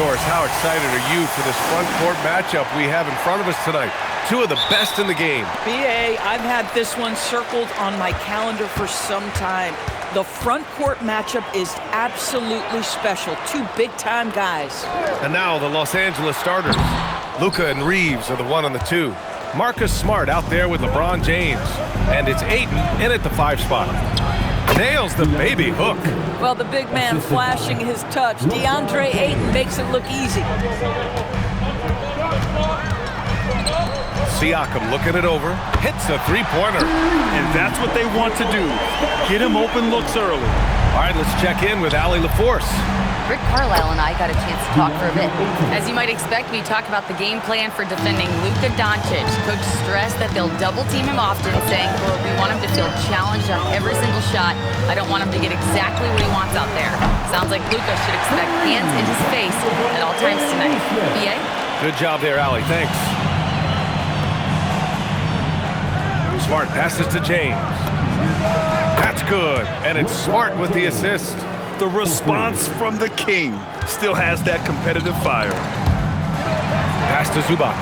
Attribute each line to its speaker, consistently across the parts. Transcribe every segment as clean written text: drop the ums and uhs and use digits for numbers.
Speaker 1: Doris, how excited are you for this front court matchup we have in front of us tonight? Two of the best in the game.
Speaker 2: BA, I've had this one circled on my calendar for some time. The front court matchup is absolutely special. Two big-time guys.
Speaker 1: And now the Los Angeles starters. Luka and Reeves are the 1 and the 2. Marcus Smart out there with LeBron James. And it's Ayton in at the 5 spot. Nails the baby hook.
Speaker 2: Well, the big man flashing his touch. DeAndre Ayton makes it look easy.
Speaker 1: Siakam looking it over, hits a three-pointer.
Speaker 3: And that's what they want to do. Get him open looks early.
Speaker 1: All right, let's check in with Allie LaForce.
Speaker 4: Rick Carlisle and I got a chance to talk for a bit. As you might expect, we talked about the game plan for defending Luka Doncic. Coach stressed that they'll double-team him often, saying, well, we want him to feel challenged on every single shot. I don't want him to get exactly what he wants out there. Sounds like Luka should expect hands in his face at all times tonight. BA?
Speaker 1: Good job there, Allie. Thanks. Smart passes to James. That's good, and it's Smart with the assist.
Speaker 3: The response from the king still has that competitive fire.
Speaker 1: Pass to Zubac.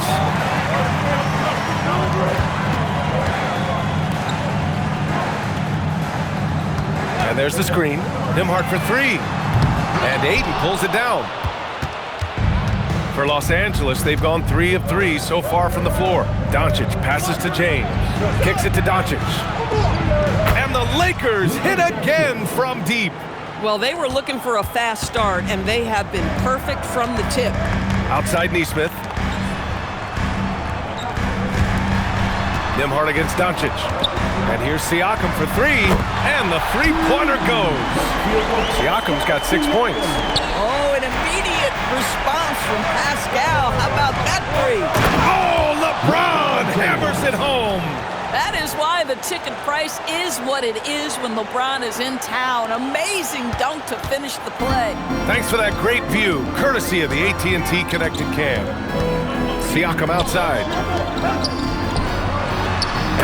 Speaker 1: And there's the screen. Nembhard for 3. And Ayton pulls it down. For Los Angeles, they've gone 3 of 3 so far from the floor. Doncic passes to James. Kicks it to Doncic. And the Lakers hit again from deep.
Speaker 2: Well, they were looking for a fast start, and they have been perfect from the tip.
Speaker 1: Outside Nesmith. Nembhard against Doncic. And here's Siakam for 3, and the three-pointer goes. Siakam's got 6 points.
Speaker 2: Oh, an immediate response from Pascal. How about that 3?
Speaker 1: Oh, LeBron hammers it home.
Speaker 2: That is why the ticket price is what it is when LeBron is in town. Amazing dunk to finish the play.
Speaker 1: Thanks for that great view, courtesy of the AT&T Connected Cam. Siakam outside.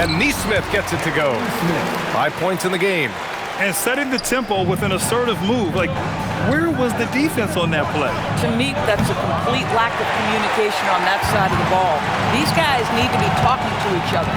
Speaker 1: And Nesmith gets it to go. 5 points in the game.
Speaker 3: And setting the tempo with an assertive move. Like, where was the defense on that play?
Speaker 2: To me, that's a complete lack of communication on that side of the ball. These guys need to be talking to each other.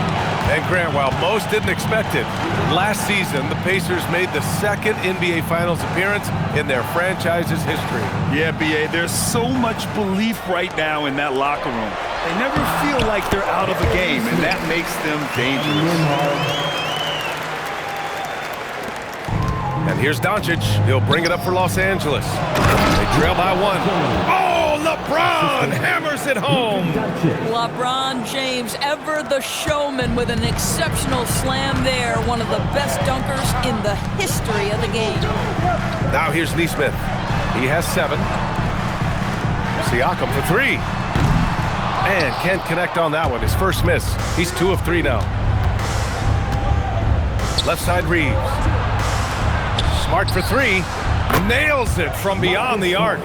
Speaker 1: And Grant, while most didn't expect it, last season the Pacers made the second NBA Finals appearance in their franchise's history.
Speaker 3: Yeah, BA, there's so much belief right now in that locker room. They never feel like they're out of a game, and that makes them dangerous.
Speaker 1: And here's Doncic. He'll bring it up for Los Angeles. They trail by 1. Oh, LeBron hammers it home.
Speaker 2: LeBron James, ever the showman, with an exceptional slam there. One of the best dunkers in the history of the game.
Speaker 1: Now here's Nesmith. He has 7. Siakam for 3. And can't connect on that one. His first miss. He's 2 of 3 now. Left side Reeves. Smart for 3. Nails it from beyond the arc.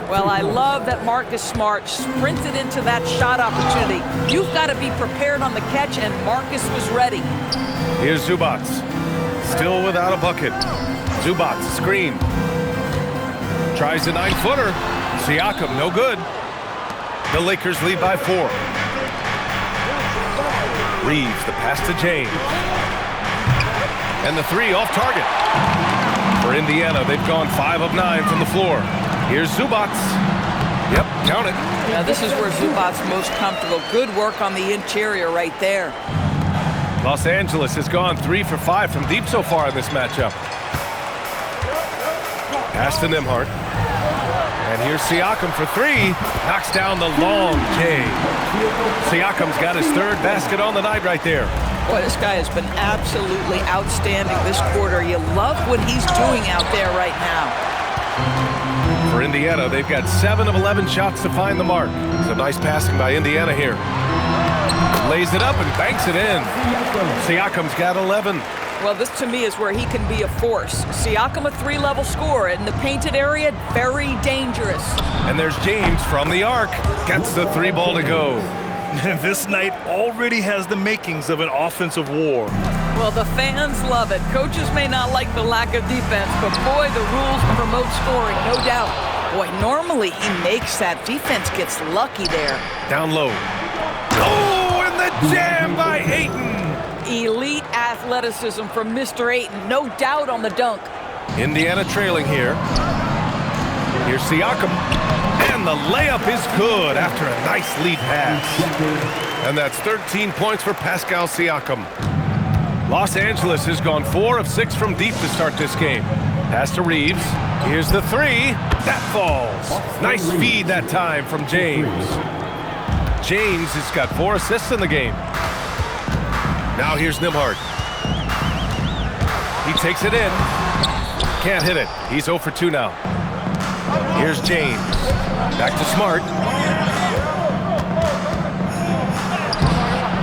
Speaker 2: Well, I love that Marcus Smart sprinted into that shot opportunity. You've got to be prepared on the catch, and Marcus was ready.
Speaker 1: Here's Zubac. Still without a bucket. Zubac, screen. Tries a 9-footer. Siakam, no good. The Lakers lead by 4. Reeves, the pass to James. And the 3 off target. For Indiana, they've gone 5 of 9 from the floor. Here's Zubac. Yep, count it.
Speaker 2: Now this is where Zubac's most comfortable. Good work on the interior right there.
Speaker 1: Los Angeles has gone 3 for 5 from deep so far in this matchup. Pass to Nembhard. And here's Siakam for 3. Knocks down the long J. Siakam's got his 3rd basket on the night right there.
Speaker 2: Boy, this guy has been absolutely outstanding this quarter. You love what he's doing out there right now.
Speaker 1: For Indiana, they've got 7 of 11 shots to find the mark. Some nice passing by Indiana here. Lays it up and banks it in. Siakam's got 11.
Speaker 2: Well, this to me is where he can be a force. Siakam, a 3-level scorer in the painted area, very dangerous.
Speaker 1: And there's James from the arc. Gets the 3 ball to go.
Speaker 3: This night already has the makings of an offensive war.
Speaker 2: Well, the fans love it. Coaches may not like the lack of defense, but boy, the rules promote scoring, no doubt. Boy, normally he makes that. Defense gets lucky there.
Speaker 1: Down low. Oh, and the jam by Ayton.
Speaker 2: Elite athleticism from Mr. Ayton. No doubt on the dunk.
Speaker 1: Indiana trailing here. Here's Siakam. And the layup is good after a nice lead pass. And that's 13 points for Pascal Siakam. Los Angeles has gone 4 of 6 from deep to start this game. Pass to Reeves. Here's the three. That falls. Nice feed that time from James. James has got 4 assists in the game. Now here's Nembhard. He takes it in. Can't hit it. He's 0 for 2 now. Here's James. Back to Smart.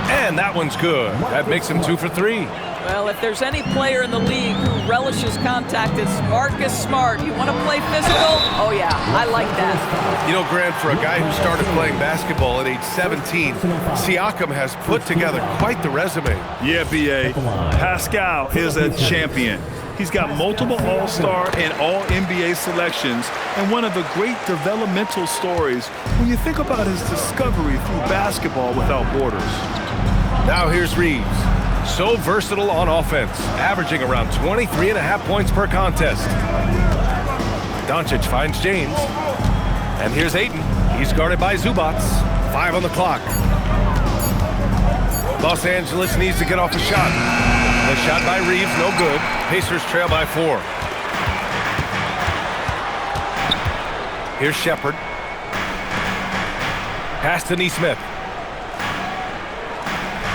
Speaker 1: And that one's good. That makes him 2 for 3.
Speaker 2: Well, if there's any player in the league who relishes contact, it's Marcus Smart. You want to play physical? Oh, yeah, I like that.
Speaker 1: You know, Grant, for a guy who started playing basketball at age 17, Siakam has put together quite the resume.
Speaker 3: Yeah, B.A. Pascal is a champion. He's got multiple All-Star and All-NBA selections, and one of the great developmental stories when you think about his discovery through basketball without borders.
Speaker 1: Now here's Reeves. So versatile on offense, averaging around 23.5 points per contest. Doncic finds James. And here's Ayton. He's guarded by Zubac. 5 on the clock. Los Angeles needs to get off a shot. The shot by Reeves, no good. Pacers trail by 4. Here's Shepherd. Pass to Nesmith.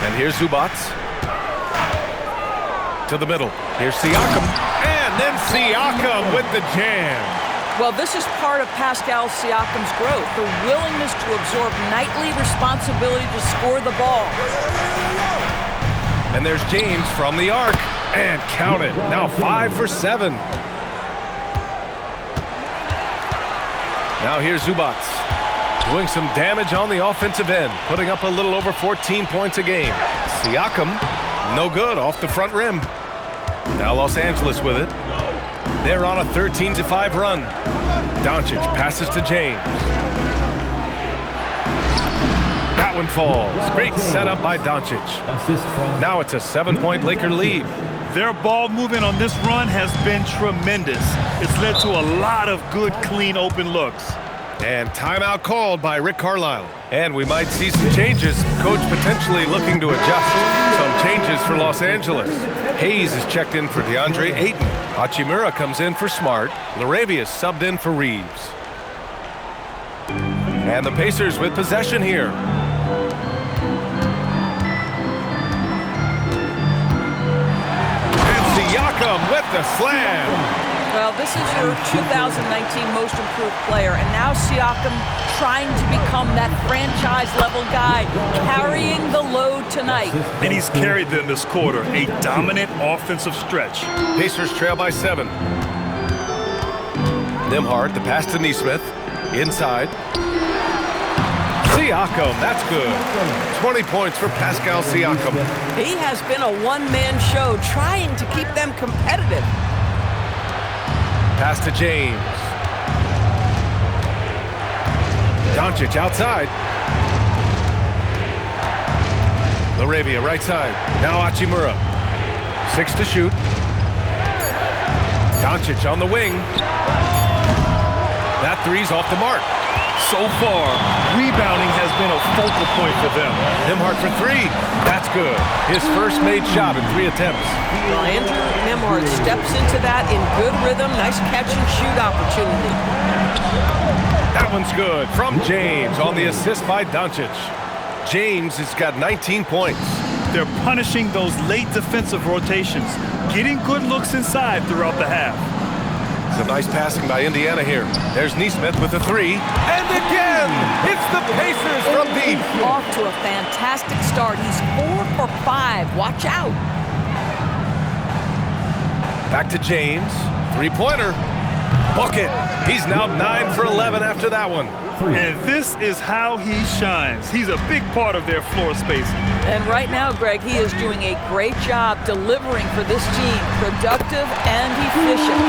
Speaker 1: And here's Zubac. To the middle. Here's Siakam. And then Siakam with the jam.
Speaker 2: Well, this is part of Pascal Siakam's growth, the willingness to absorb nightly responsibility to score the ball.
Speaker 1: And there's James from the arc. And count it. Now 5 for 7. Now here's Zubac. Doing some damage on the offensive end. Putting up a little over 14 points a game. Siakam, no good off the front rim. Now Los Angeles with it. They're on a 13-5 run. Doncic passes to James. That one falls. Great setup by Doncic. Now it's a 7-point Laker lead.
Speaker 3: Their ball movement on this run has been tremendous. It's led to a lot of good, clean, open looks.
Speaker 1: And timeout called by Rick Carlisle. And we might see some changes. Coach potentially looking to adjust. Some changes for Los Angeles. Hayes is checked in for DeAndre Ayton. Hachimura comes in for Smart. Laravia is subbed in for Reeves. And the Pacers with possession here. And Siakam with the slam.
Speaker 2: Well, this is your 2019 most improved player, and now Siakam trying to become that franchise-level guy, carrying the load tonight.
Speaker 3: And he's carried them this quarter, a dominant offensive stretch.
Speaker 1: Pacers trail by 7. Nembhard, the pass to Nesmith. Inside. Siakam, that's good. 20 points for Pascal Siakam.
Speaker 2: He has been a one-man show trying to keep them competitive.
Speaker 1: Pass to James. Doncic outside. Laravia right side. Now Hachimura. 6 to shoot. Doncic on the wing. That three's off the mark.
Speaker 3: So far, rebounding has been a focal point for them.
Speaker 1: Nembhard for 3. That's good. His first made shot in 3 attempts.
Speaker 2: Well, Andrew Nembhard steps into that in good rhythm. Nice catch and shoot opportunity.
Speaker 1: That one's good from James on the assist by Doncic. James has got 19 points.
Speaker 3: They're punishing those late defensive rotations, getting good looks inside throughout the half.
Speaker 1: Some nice passing by Indiana here. There's Nesmith with the 3. And again, it's the Pacers from deep.
Speaker 2: Off to a fantastic start. He's 4 for 5. Watch out.
Speaker 1: Back to James. 3-pointer. Bucket. He's now 9 for 11 after that one.
Speaker 3: And this is how he shines. He's a big part of their floor spacing.
Speaker 2: And right now, Greg, he is doing a great job delivering for this team, productive and efficient.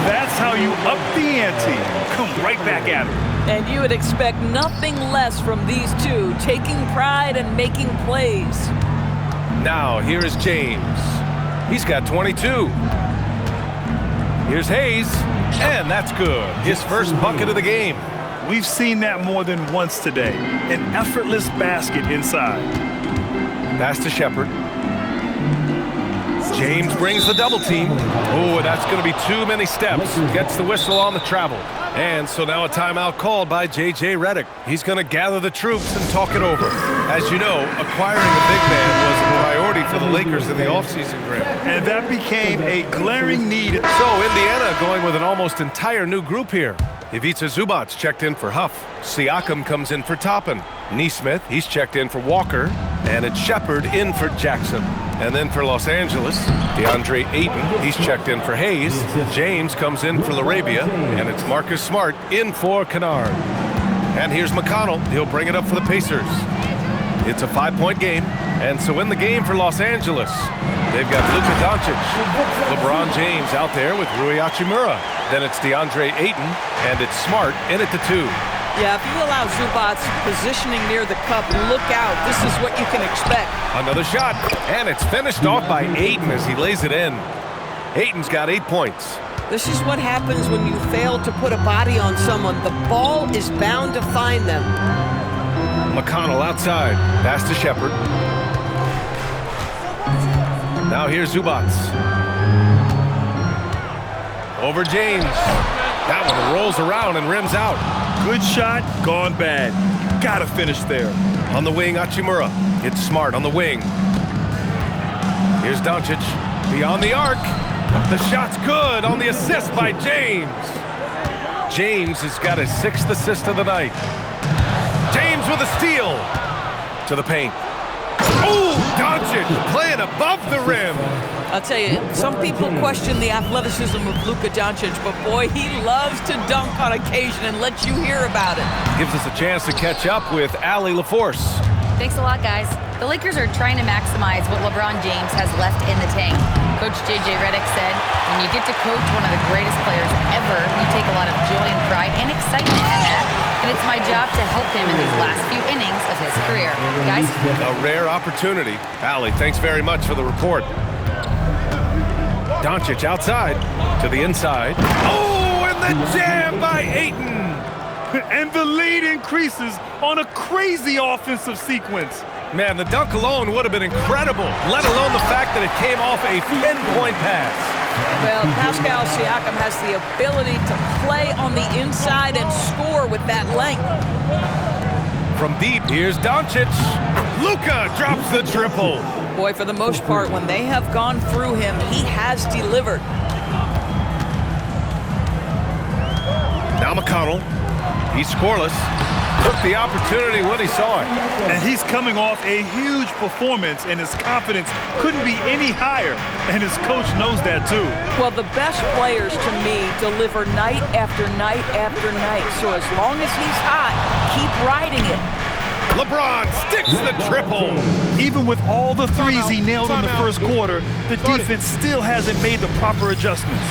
Speaker 3: That's how you up the ante. Come right back at him.
Speaker 2: And you would expect nothing less from these two, taking pride and making plays.
Speaker 1: Now, here is James. He's got 22. Here's Hayes, and that's good. His first bucket of the game.
Speaker 3: We've seen that more than once today. An effortless basket inside.
Speaker 1: Pass to Shepard. James brings the double team. Oh, that's going to be too many steps. Gets the whistle on the travel. And so now a timeout called by J.J. Redick. He's going to gather the troops and talk it over. As you know, acquiring a big man was a priority for the Lakers in the offseason, Grim.
Speaker 3: And that became a glaring need.
Speaker 1: So Indiana going with an almost entire new group here. Ivica Zubac checked in for Huff. Siakam comes in for Toppin. Nesmith, he's checked in for Walker. And it's Shepard in for Jackson. And then for Los Angeles, DeAndre Ayton, he's checked in for Hayes. James comes in for LaRabia. And it's Marcus Smart in for Kennard. And here's McConnell. He'll bring it up for the Pacers. It's a 5-point game. And so in the game for Los Angeles, they've got Luka Doncic. LeBron James out there with Rui Hachimura. Then it's DeAndre Ayton, and it's Smart in at the 2.
Speaker 2: Yeah, if you allow Zubac positioning near the cup, look out. This is what you can expect.
Speaker 1: Another shot, and it's finished off by Ayton as he lays it in. Ayton's got 8 points.
Speaker 2: This is what happens when you fail to put a body on someone. The ball is bound to find them.
Speaker 1: McConnell outside. Pass to Shepard. Now here's Zubac. Over James. That one rolls around and rims out.
Speaker 3: Good shot, gone bad. Gotta finish there.
Speaker 1: On the wing, Hachimura. It's Smart on the wing. Here's Doncic. Beyond the arc. The shot's good on the assist by James. James has got his 6th assist of the night. James with a steal. To the paint. Oh, Doncic playing above the rim.
Speaker 2: I'll tell you, some people question the athleticism of Luka Doncic, but boy, he loves to dunk on occasion and let you hear about it.
Speaker 1: Gives us a chance to catch up with Allie LaForce.
Speaker 4: Thanks a lot, guys. The Lakers are trying to maximize what LeBron James has left in the tank. Coach J.J. Redick said, when you get to coach one of the greatest players ever, you take a lot of joy and pride and excitement in that. And it's my job to help him in these last few innings of his career. Guys?
Speaker 1: A rare opportunity. Allie, thanks very much for the report. Doncic outside to the inside. Oh, and the jam by Ayton.
Speaker 3: And the lead increases on a crazy offensive sequence.
Speaker 1: Man, the dunk alone would have been incredible, let alone the fact that it came off a 10-point pass.
Speaker 2: Well, Pascal Siakam has the ability to play on the inside and score with that length.
Speaker 1: From deep, here's Doncic. Luka drops the triple.
Speaker 2: Boy, for the most part, when they have gone through him, he has delivered.
Speaker 1: Now McConnell. He's scoreless. Took the opportunity when he saw it.
Speaker 3: And he's coming off a huge performance, and his confidence couldn't be any higher. And his coach knows that, too.
Speaker 2: Well, the best players, to me, deliver night after night after night. So as long as he's hot, keep riding it.
Speaker 1: LeBron sticks the triple.
Speaker 3: Even with all the threes he nailed in the first quarter, the defense still hasn't made the proper adjustments.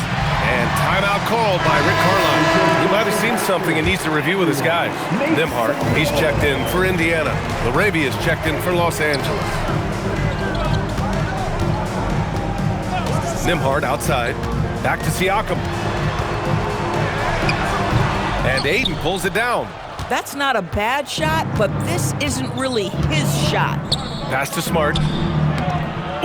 Speaker 1: And timeout called by Rick Carlisle. He might have seen something and needs to review with his guys. Nembhard, he's checked in for Indiana. LaRabia is checked in for Los Angeles. Nembhard outside. Back to Siakam. And Ayton pulls it down.
Speaker 2: That's not a bad shot, but this isn't really his shot.
Speaker 1: Pass to Smart.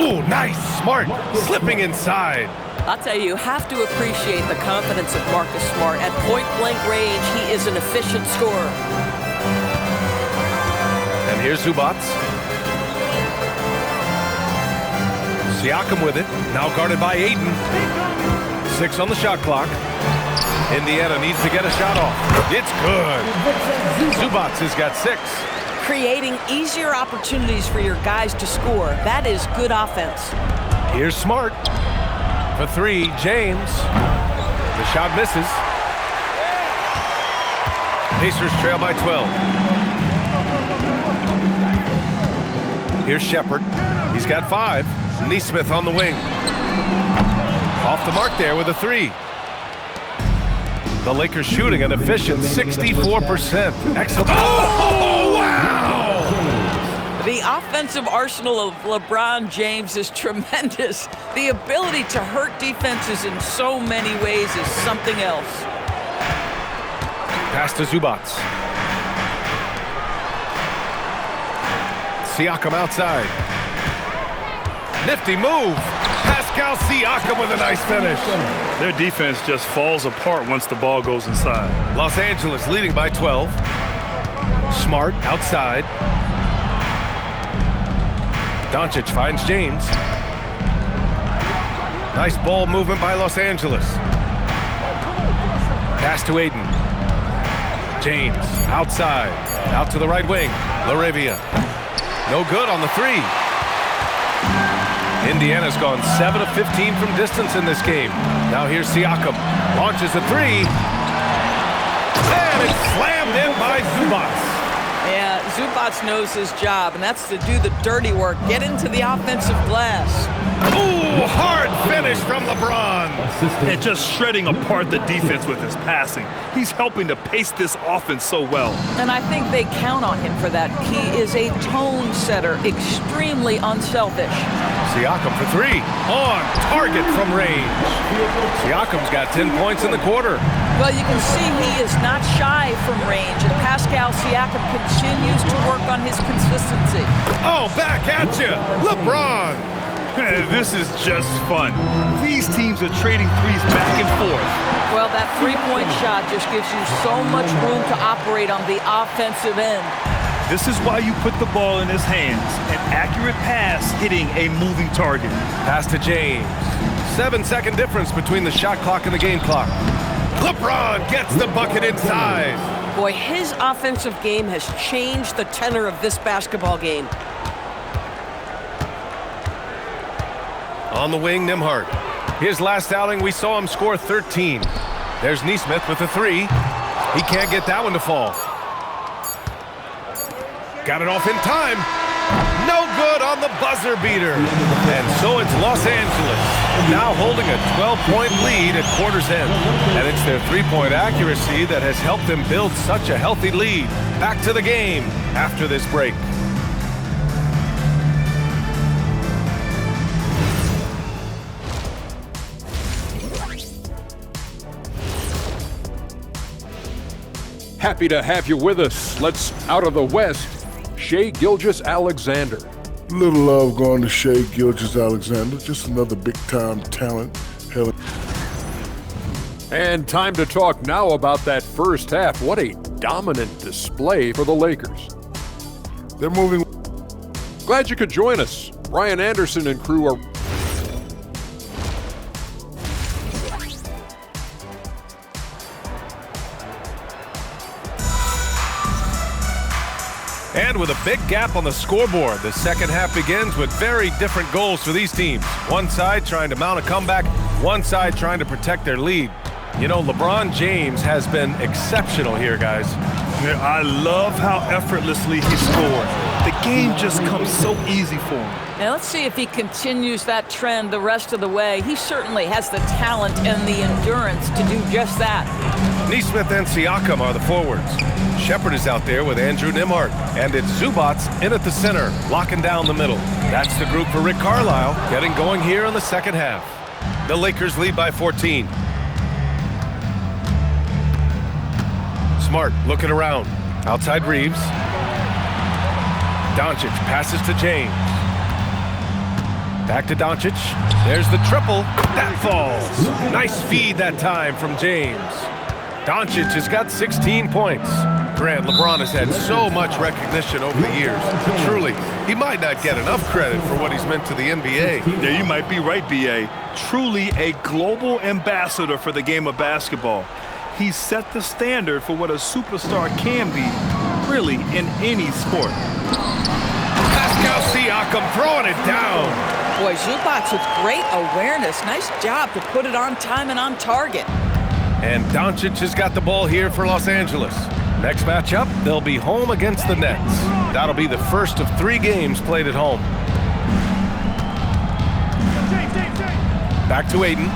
Speaker 1: Ooh, nice. Smart slipping inside.
Speaker 2: I'll tell you, you have to appreciate the confidence of Marcus Smart. At point-blank range, he is an efficient scorer.
Speaker 1: And here's Zubac. Siakam with it. Now guarded by Ayton. 6 on the shot clock. Indiana needs to get a shot off. It's good. Zubac has got 6.
Speaker 2: Creating easier opportunities for your guys to score. That is good offense.
Speaker 1: Here's Smart. For 3, James. The shot misses. Pacers trail by 12. Here's Shepard. He's got 5. Neesmith on the wing. Off the mark there with a 3. The Lakers shooting an efficient 64%. Excellent. Oh, wow!
Speaker 2: The offensive arsenal of LeBron James is tremendous. The ability to hurt defenses in so many ways is something else.
Speaker 1: Pass to Zubac. Siakam outside. Nifty move. Pascal Siakam with a nice finish.
Speaker 3: Their defense just falls apart once the ball goes inside.
Speaker 1: Los Angeles leading by 12. Smart outside. Doncic finds James. Nice ball movement by Los Angeles. Pass to Aiden. James outside. Out to the right wing. LaRavia. No good on the 3. Indiana's gone 7 of 15 from distance in this game. Now here's Siakam. Launches a 3. And it's slammed in by Zubac.
Speaker 2: Yeah, Zubac knows his job, and that's to do the dirty work. Get into the offensive glass.
Speaker 1: Ooh, hard finish from LeBron.
Speaker 3: And just shredding apart the defense with his passing. He's helping to pace this offense so well.
Speaker 2: And I think they count on him for that. He is a tone setter, extremely unselfish.
Speaker 1: Siakam for 3. On target from range. Siakam's got 10 points in the quarter.
Speaker 2: Well, you can see he is not shy from range, and Pascal Siakam continues to work on his consistency.
Speaker 1: Oh, back at you, LeBron.
Speaker 3: This is just fun. These teams are trading threes back and forth.
Speaker 2: Well, that three-point shot just gives you so much room to operate on the offensive end.
Speaker 3: This is why you put the ball in his hands. An accurate pass hitting a moving target.
Speaker 1: Pass to James. 7-second difference between the shot clock and the game clock. LeBron gets the bucket inside.
Speaker 5: Boy, his offensive game has changed the tenor of this basketball game.
Speaker 1: On the wing, Nembhard. His last outing, we saw him score 13. There's Neesmith with a 3. He can't get that one to fall. Got it off in time. No good on the buzzer beater. And so it's Los Angeles, now holding a 12-point lead at quarter's end. And it's their three-point accuracy that has helped them build such a healthy lead. Back to the game after this break.
Speaker 6: Happy to have you with us. Let's out of the West. Shai Gilgeous-Alexander.
Speaker 7: Little love going to Shai Gilgeous-Alexander. Just another big-time talent. Hell.
Speaker 6: And time to talk now about that first half. What a dominant display for the Lakers.
Speaker 7: They're moving.
Speaker 6: Glad you could join us. Brian Anderson and crew are...
Speaker 1: And with a big gap on the scoreboard, the second half begins with very different goals for these teams. One side trying to mount a comeback, one side trying to protect their lead. You know, LeBron James has been exceptional here, guys.
Speaker 3: I love how effortlessly he scored. The game just comes so easy for him.
Speaker 2: Now let's see if he continues that trend the rest of the way. He certainly has the talent and the endurance to do just that.
Speaker 1: Neesmith and Siakam are the forwards. Shepard is out there with Andrew Nembhard. And it's Zubac in at the center, locking down the middle. That's the group for Rick Carlisle, getting going here in the second half. The Lakers lead by 14. Smart looking around. Outside Reeves. Doncic passes to James. Back to Doncic. There's the triple. That falls. Nice feed that time from James. Doncic has got 16 points. Grant, LeBron has had so much recognition over the years. Truly, he might not get enough credit for what he's meant to the NBA.
Speaker 3: Yeah, you might be right, B.A. Truly a global ambassador for the game of basketball. He set the standard for what a superstar can be, really, in any sport.
Speaker 1: Pascal Siakam throwing it down.
Speaker 2: Boy, Zubac with great awareness. Nice job to put it on time and on target.
Speaker 1: And Doncic has got the ball here for Los Angeles. Next matchup, they'll be home against the Nets. That'll be the first of 3 games played at home. Back to Aiden.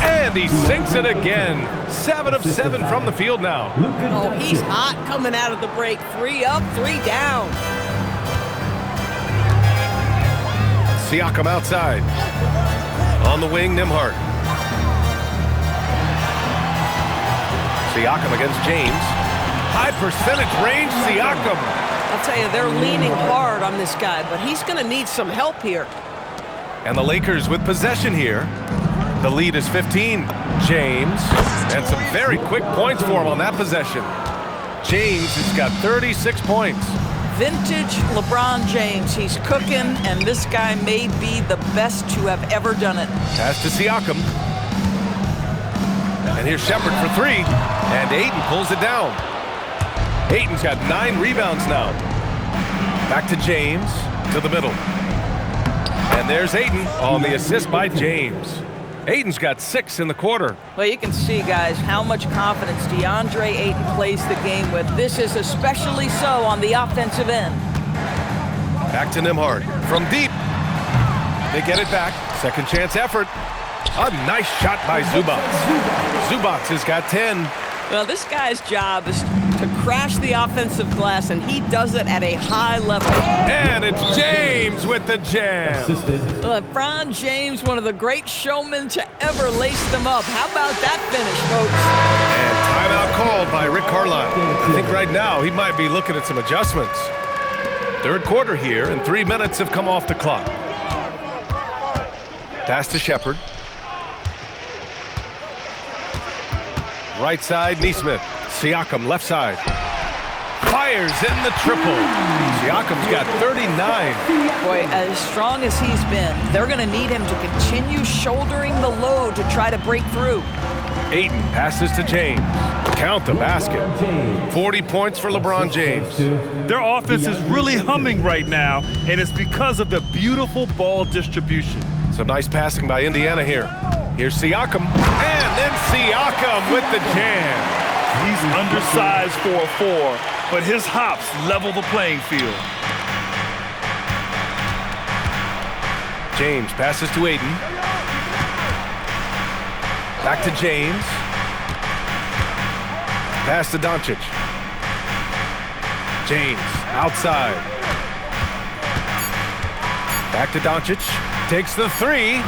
Speaker 1: And he sinks it again. 7 of 7 from the field now.
Speaker 5: Oh, he's hot coming out of the break. 3 up, 3 down.
Speaker 1: Siakam outside. On the wing, Nembhard. Siakam against James. High percentage range, Siakam.
Speaker 5: I'll tell you, they're leaning hard on this guy, but he's going to need some help here.
Speaker 1: And the Lakers with possession here. The lead is 15. James. And some very quick points for him on that possession. James has got 36 points.
Speaker 2: Vintage LeBron James. He's cooking, and this guy may be the best to have ever done it.
Speaker 1: Pass to Siakam. And here's Shepherd for 3. And Ayton pulls it down. Ayton's got 9 rebounds now. Back to James. To the middle. And there's Ayton on the assist by James. Ayton's got 6 in the quarter.
Speaker 2: Well, you can see, guys, how much confidence DeAndre Ayton plays the game with. This is especially so on the offensive end.
Speaker 1: Back to Nembhard. From deep. They get it back. Second chance effort. A nice shot by Zubac. Zubac has got 10.
Speaker 5: Well, this guy's job is to crash the offensive glass, and he does it at a high level.
Speaker 1: And it's James with the jam.
Speaker 2: LeBron James, one of the great showmen to ever lace them up. How about that finish, folks?
Speaker 1: And timeout called by Rick Carlisle. I think right now he might be looking at some adjustments. Third quarter here, and 3 minutes have come off the clock. Pass to Shepherd. Right side, Nesmith. Siakam, left side. Fires in the triple. Siakam's got 39.
Speaker 2: Boy, as strong as he's been, they're going to need him to continue shouldering the load to try to break through.
Speaker 1: Ayton passes to James. Count the basket. 40 points for LeBron James.
Speaker 3: Their offense is really humming right now, and it's because of the beautiful ball distribution.
Speaker 1: Some nice passing by Indiana here. Here's Siakam. And then Siakam with the jam.
Speaker 3: He's undersized for a 4, but his hops level the playing field.
Speaker 1: James passes to Ayton. Back to James. Pass to Doncic. James outside. Back to Doncic. Takes the 3.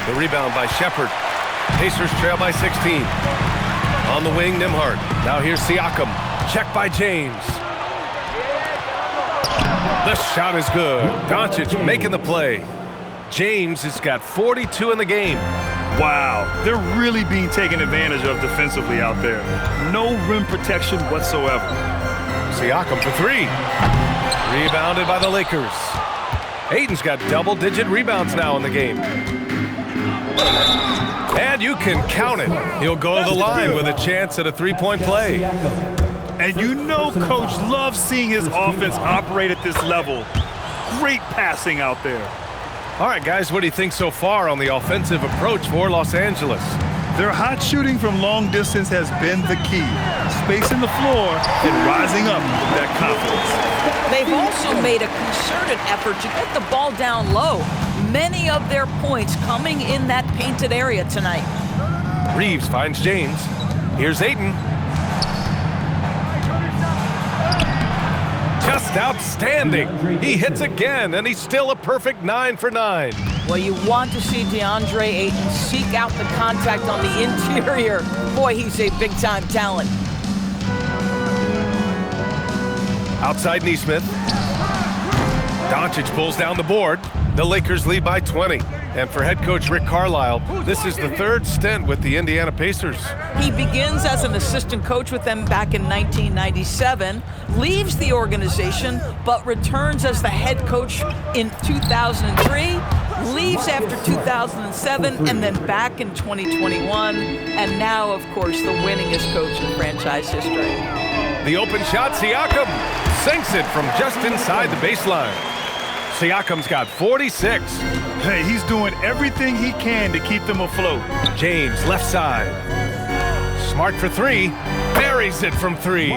Speaker 1: The rebound by Shepherd. Pacers trail by 16. On the wing, Nembhard. Now here's Siakam. Check by James. The shot is good. Doncic making the play. James has got 42 in the game.
Speaker 3: Wow, they're really being taken advantage of defensively out there. No rim protection whatsoever.
Speaker 1: Siakam for 3. Rebounded by the Lakers. Ayton's got double-digit rebounds now in the game. And you can count it. He'll go to the line with a chance at a 3-point play.
Speaker 3: And you know Coach loves seeing his offense operate at this level. Great passing out there.
Speaker 1: All right, guys, what do you think so far on the offensive approach for Los Angeles?
Speaker 3: Their hot shooting from long distance has been the key. Spacing the floor and rising up with that confidence.
Speaker 2: They've also made a concerted effort to get the ball down low. Many of their points coming in that painted area tonight.
Speaker 1: Reeves finds James. Here's Ayton. Just outstanding. He hits again, and he's still a perfect 9 for 9.
Speaker 2: Well, you want to see DeAndre Ayton seek out the contact on the interior. Boy, he's a big-time talent.
Speaker 1: Outside Nesmith. Doncic pulls down the board. The Lakers lead by 20. And for head coach Rick Carlisle, this is the 3rd stint with the Indiana Pacers.
Speaker 2: He begins as an assistant coach with them back in 1997, leaves the organization, but returns as the head coach in 2003, leaves after 2007, and then back in 2021, and now, of course, the winningest coach in franchise history.
Speaker 1: The open shot, Siakam sinks it from just inside the baseline. Siakam's got 46.
Speaker 3: Hey, he's doing everything he can to keep them afloat.
Speaker 1: James, left side. Smart for three. Buries it from three.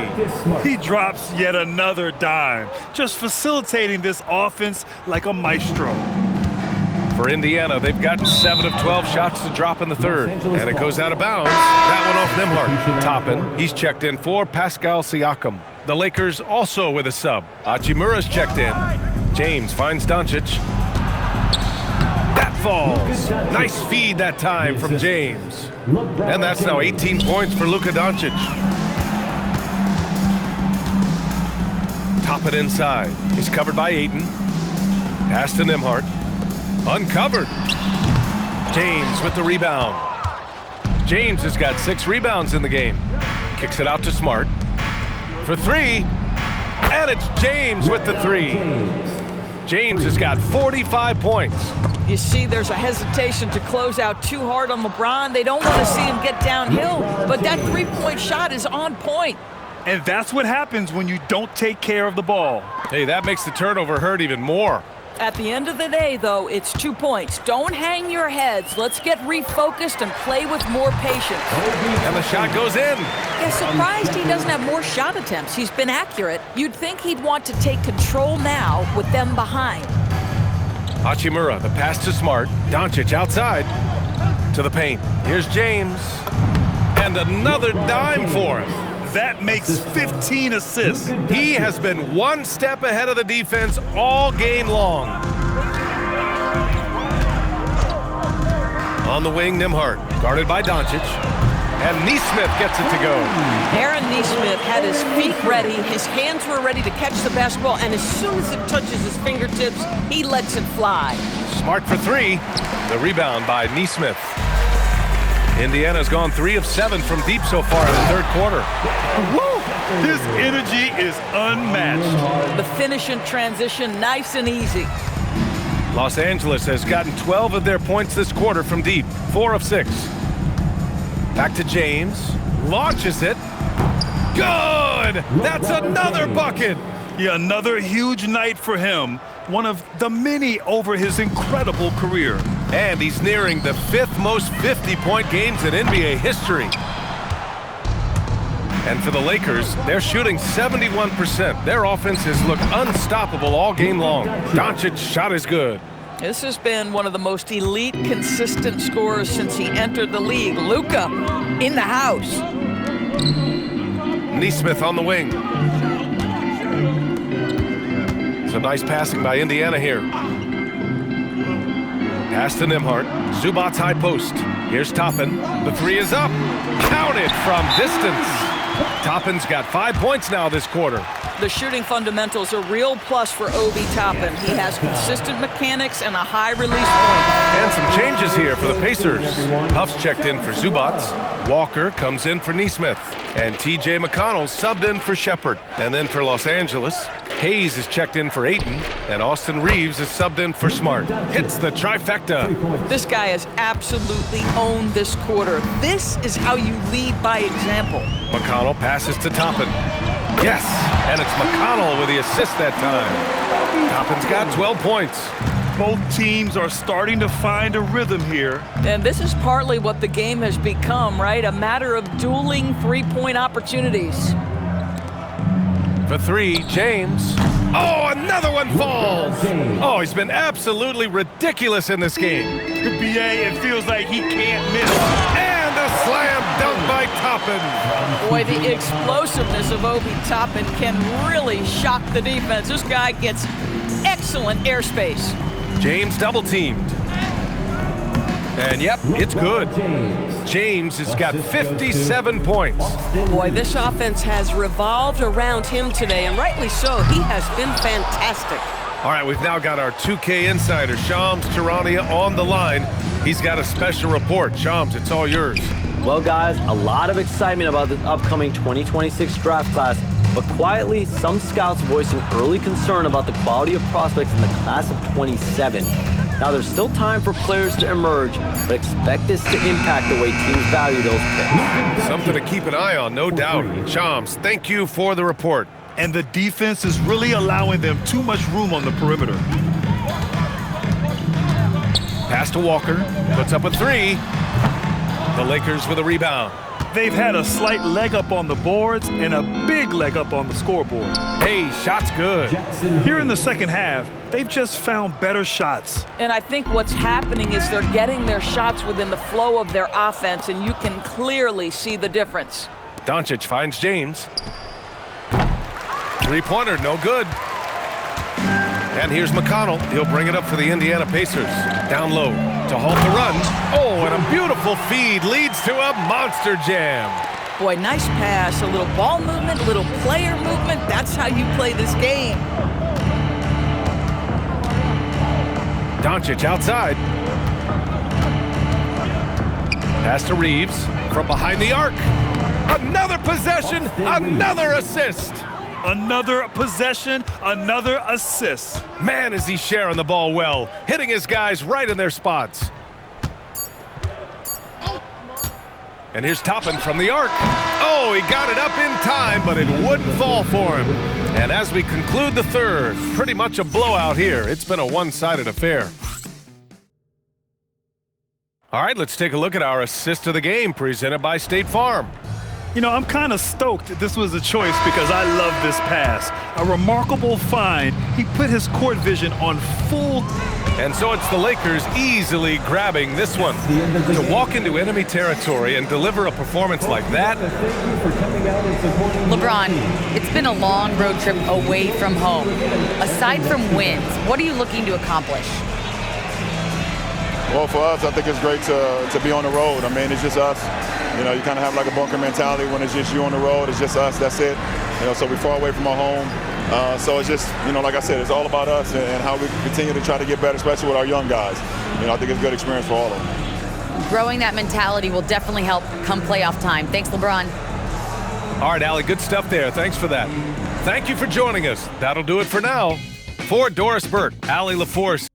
Speaker 3: He drops yet another dime, just facilitating this offense like a maestro.
Speaker 1: For Indiana, they've gotten 7 of 12 shots to drop in the third. And it goes out of bounds. That one off Nembhard. Toppin, he's checked in for Pascal Siakam. The Lakers also with a sub. Hachimura's checked in. James finds Doncic. That falls. Nice feed that time from James. And that's now 18 points for Luka Doncic. Toppin inside. He's covered by Ayton. Pass to Nembhard. Uncovered. James with the rebound. James has got 6 rebounds in the game. Kicks it out to Smart. For three. And it's James with the three. James has got 45 points.
Speaker 2: You see there's a hesitation to close out too hard on LeBron. They don't want to see him get downhill, but that three-point shot is on point.
Speaker 3: And that's what happens when you don't take care of the ball.
Speaker 1: Hey, that makes the turnover hurt even more.
Speaker 2: At the end of the day, though, it's 2 points. Don't hang your heads. Let's get refocused and play with more patience.
Speaker 1: And the shot goes in.
Speaker 2: Yeah, surprised he doesn't have more shot attempts. He's been accurate. You'd think he'd want to take control now with them behind.
Speaker 1: Hachimura, the pass to Smart. Doncic outside to the paint. Here's James. And another dime for him.
Speaker 3: That makes 15 assists.
Speaker 1: He has been one step ahead of the defense all game long. On the wing, Nembhard, guarded by Doncic. And Nesmith gets it to go.
Speaker 5: Aaron Nesmith had his feet ready, his hands were ready to catch the basketball, and as soon as it touches his fingertips, he lets it fly.
Speaker 1: Smart for three. The rebound by Nesmith. Indiana's gone 3 of 7 from deep so far in the third quarter.
Speaker 3: Woo! His energy is unmatched.
Speaker 2: The finish in transition, nice and easy.
Speaker 1: Los Angeles has gotten 12 of their points this quarter from deep, 4 of 6. Back to James, launches it. Good! That's another bucket!
Speaker 3: Yeah, another huge night for him. One of the many over his incredible career.
Speaker 1: And he's nearing the 5th most 50-point games in NBA history. And for the Lakers, they're shooting 71%. Their offense has looked unstoppable all game long. Doncic's shot is good.
Speaker 2: This has been one of the most elite, consistent scorers since he entered the league. Luka in the house.
Speaker 1: Nesmith on the wing. Some nice passing by Indiana here. Pass to Nembhard. Zubac's high post. Here's Toppin. The three is up. Counted from distance. Toppin's got 5 points now this quarter.
Speaker 2: The shooting fundamentals are real plus for Obi Toppin. He has consistent mechanics and a high release point.
Speaker 1: And some changes here for the Pacers. Huff's checked in for Zubac. Walker comes in for Nesmith. And T.J. McConnell subbed in for Shepard. And then for Los Angeles, Hayes is checked in for Ayton. And Austin Reeves is subbed in for Smart. Hits the trifecta.
Speaker 2: This guy has absolutely owned this quarter. This is how you lead by example.
Speaker 1: McConnell passes to Toppin. Yes, and it's McConnell with the assist that time. Toppin's got 12 points.
Speaker 3: Both teams are starting to find a rhythm here.
Speaker 2: And this is partly what the game has become, right? A matter of dueling three-point opportunities.
Speaker 1: For three, James. Oh, another one falls. Oh, he's been absolutely ridiculous in this game.
Speaker 3: The BA, it feels like he can't miss.
Speaker 1: And a slam dunk by Toppin.
Speaker 2: Boy, the explosiveness of Obi Toppin can really shock the defense. This guy gets excellent airspace.
Speaker 1: James double teamed. And yep, it's good. James has got 57 points.
Speaker 5: Boy, this offense has revolved around him today, and rightly so. He has been fantastic.
Speaker 1: All right, we've now got our 2K insider, Shams Charania, on the line. He's got a special report. Shams, it's all yours.
Speaker 8: Well, guys, a lot of excitement about this upcoming 2026 draft class, but quietly, some scouts voicing early concern about the quality of prospects in the class of 27. Now, there's still time for players to emerge, but expect this to impact the way teams value those picks.
Speaker 1: Something to keep an eye on, no doubt. Shams, thank you for the report.
Speaker 3: And the defense is really allowing them too much room on the perimeter.
Speaker 1: Pass to Walker, puts up a three. The Lakers with a rebound.
Speaker 3: They've had a slight leg up on the boards and a big leg up on the scoreboard.
Speaker 1: Hey, shot's good.
Speaker 3: Here in the second half, they've just found better shots.
Speaker 2: And I think what's happening is they're getting their shots within the flow of their offense, and you can clearly see the difference.
Speaker 1: Doncic finds James. Three-pointer, no good. And here's McConnell. He'll bring it up for the Indiana Pacers. Down low to halt the run. Oh, and a beautiful feed leads to a monster jam.
Speaker 2: Boy, nice pass, a little ball movement, a little player movement. That's how you play this game.
Speaker 1: Doncic outside. Pass to Reeves from behind the arc. Another possession, another assist.
Speaker 3: Another possession, another assist.
Speaker 1: Man, is he sharing the ball well, hitting his guys right in their spots. And here's Toppin from the arc. Oh, he got it up in time, but it wouldn't fall for him. And as we conclude the third, pretty much a blowout here. It's been a one-sided affair. All right, let's take a look at our assist of the game presented by State Farm.
Speaker 3: You know, I'm kind of stoked this was a choice because I love this pass. A remarkable find. He put his court vision on full.
Speaker 1: And so it's the Lakers easily grabbing this one. To walk into enemy territory and deliver a performance like that.
Speaker 4: LeBron, it's been a long road trip away from home. Aside from wins, what are you looking to accomplish?
Speaker 9: Well, for us, I think it's great to be on the road. I mean, it's just us. You know, you kind of have like a bunker mentality when it's just you on the road. It's just us, that's it. You know, so we're far away from our home. So it's just, you know, like I said, it's all about us and how we continue to try to get better, especially with our young guys. You know, I think it's a good experience for all of them.
Speaker 4: Growing that mentality will definitely help come playoff time. Thanks, LeBron.
Speaker 1: All right, Allie, good stuff there. Thanks for that. Thank you for joining us. That'll do it for now. For Doris Burke, Allie LaForce,